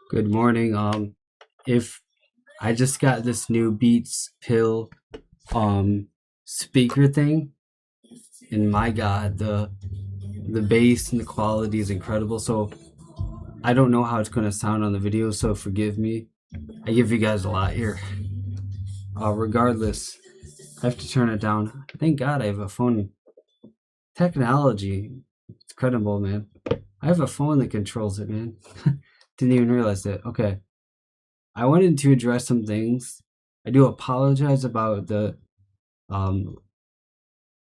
Good morning. If I just got this new Beats pill speaker thing, and my God, the bass and the quality is incredible. So I don't know how it's gonna sound on the video, so forgive me. I give you guys a lot here. Regardless, I have to turn it down. Thank God I have a phone. Technology, it's incredible, man. I have a phone that controls it, man. Didn't even realize that. Okay. I wanted to address some things. I do apologize about um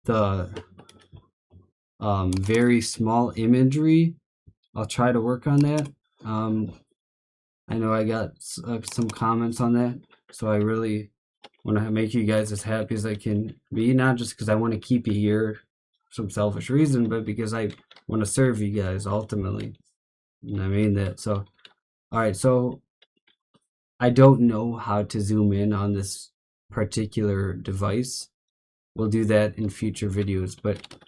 the very small imagery. I'll try to work on that. Um, I know I got some comments on that, so I really want to make you guys as happy as I can be. Not just because I want to keep you here for some selfish reason, but because I want to serve you guys ultimately. And I mean that. So, all right. So I don't know how to zoom in on this particular device. We'll do that in future videos, but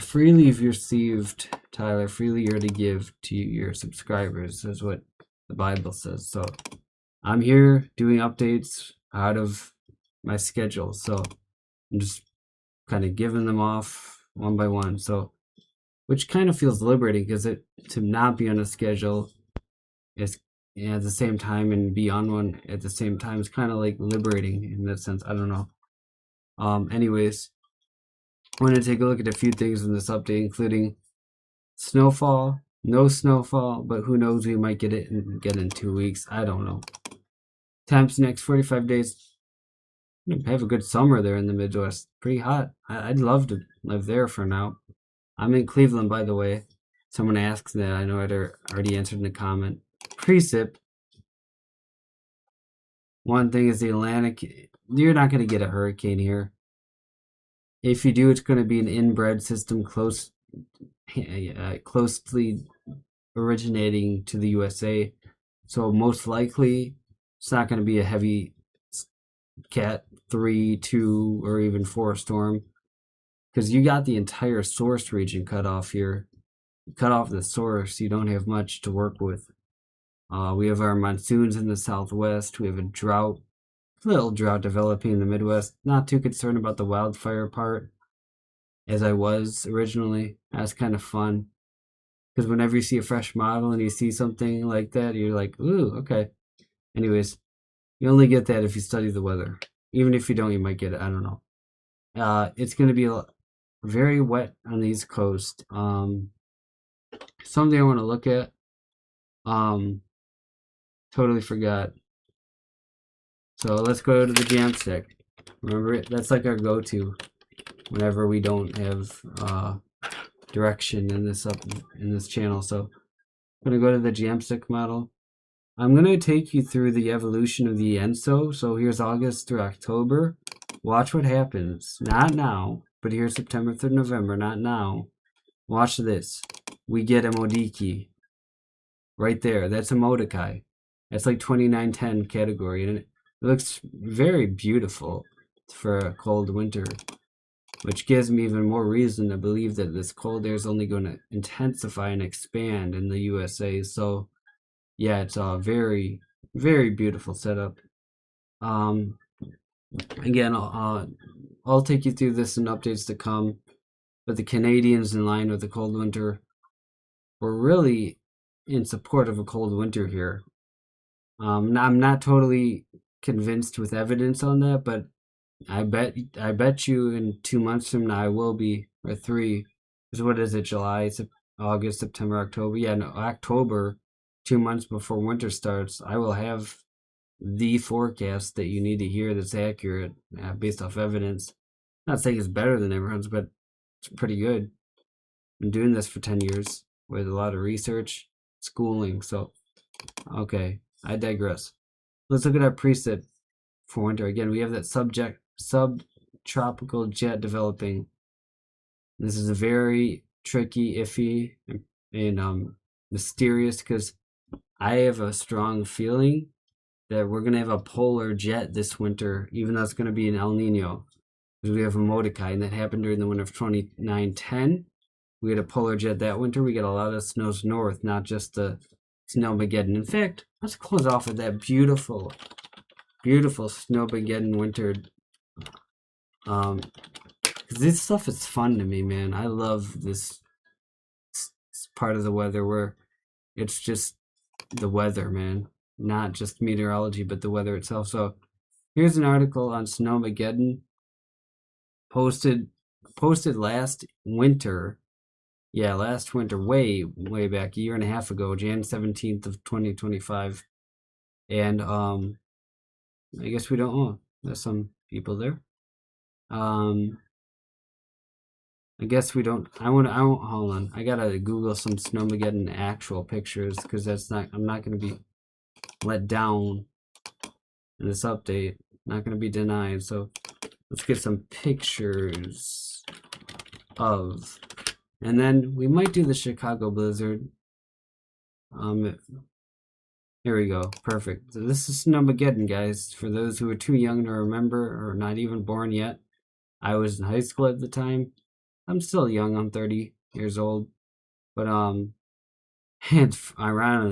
freely you've received, Tyler, freely you're to give to your subscribers, is what the Bible says. So I'm here doing updates out of my schedule. So I'm just kind of giving them off one by one. So, which kind of feels liberating because to not be on a schedule is at the same time and be on one at the same time is kind of like liberating in that sense. I don't know. Anyways, I want to take a look at a few things in this update, including snowfall, no snowfall, but who knows, we might get it in 2 weeks. I don't know. Temps next 45 days. Have a good summer there in the Midwest. Pretty hot. I'd love to live there for now. I'm in Cleveland, by the way. Someone asked that. I know I'd already answered in the comment. Precip. One thing is the Atlantic. You're not going to get a hurricane here. If you do, it's going to be an inbred system closely originating to the USA. So most likely, it's not going to be a heavy Cat 3, 2, or even 4 storm. Because you got the entire source region cut off here. You cut off the source, you don't have much to work with. We have our monsoons in the southwest. We have a little drought developing in the Midwest. Not too concerned about the wildfire part, as I was originally. That's kind of fun. Because whenever you see a fresh model and you see something like that, you're like, ooh, okay. Anyways, you only get that if you study the weather. Even if you don't, you might get it. I don't know. It's going to be very wet on the East Coast. Something I want to look at. Totally forgot. So let's go to the Jamstec. Remember it? That's like our go-to whenever we don't have direction in this channel. So I'm gonna go to the Jamstec model. I'm gonna take you through the evolution of the ENSO. So here's August through October. Watch what happens. Not now, but here's September through November. Not now. Watch this. We get a Modiki right there. That's a Mordecai. That's like 2910 category, and it looks very beautiful for a cold winter, which gives me even more reason to believe that this cold air is only going to intensify and expand in the USA. So yeah, it's a very, very beautiful setup. Again, I'll take you through this in updates to come, but the Canadians, in line with the cold winter, were really in support of a cold winter here. I'm not totally convinced with evidence on that, but I bet you in 2 months from now I will be, or 3. Because what is it? July, August, September, October. Yeah, no, October, 2 months before winter starts. I will have the forecast that you need to hear that's accurate, based off evidence. Not saying it's better than everyone's, but it's pretty good. Been doing this for 10 years with a lot of research, schooling. So, okay. I digress. Let's look at our preset for winter. Again, we have that subtropical jet developing. This is a very tricky, iffy, and mysterious, because I have a strong feeling that we're going to have a polar jet this winter, even though it's going to be an El Nino. Because we have a Mordecai, and that happened during the winter of 2910. We had a polar jet that winter. We got a lot of snows north, not just the Snowmageddon. In fact, let's close off with that beautiful, beautiful Snowmageddon winter. Cause this stuff is fun to me, man. I love this part of the weather where it's just the weather, man. Not just meteorology, but the weather itself. So here's an article on Snowmageddon posted last winter. Yeah, last winter, way back, a year and a half ago, Jan 17th of 2025. And I guess we don't. Oh, there's some people there. I guess we don't. I won't. Hold on. I gotta Google some Snowmageddon actual pictures because that's not. I'm not gonna be let down in this update. Not gonna be denied. So let's get some pictures of, and then we might do the Chicago blizzard. Here we go. Perfect. So this is Snowmageddon, guys. For those who are too young to remember or not even born yet, I was in high school at the time. I'm still young. I'm 30 years old, but it's ironic.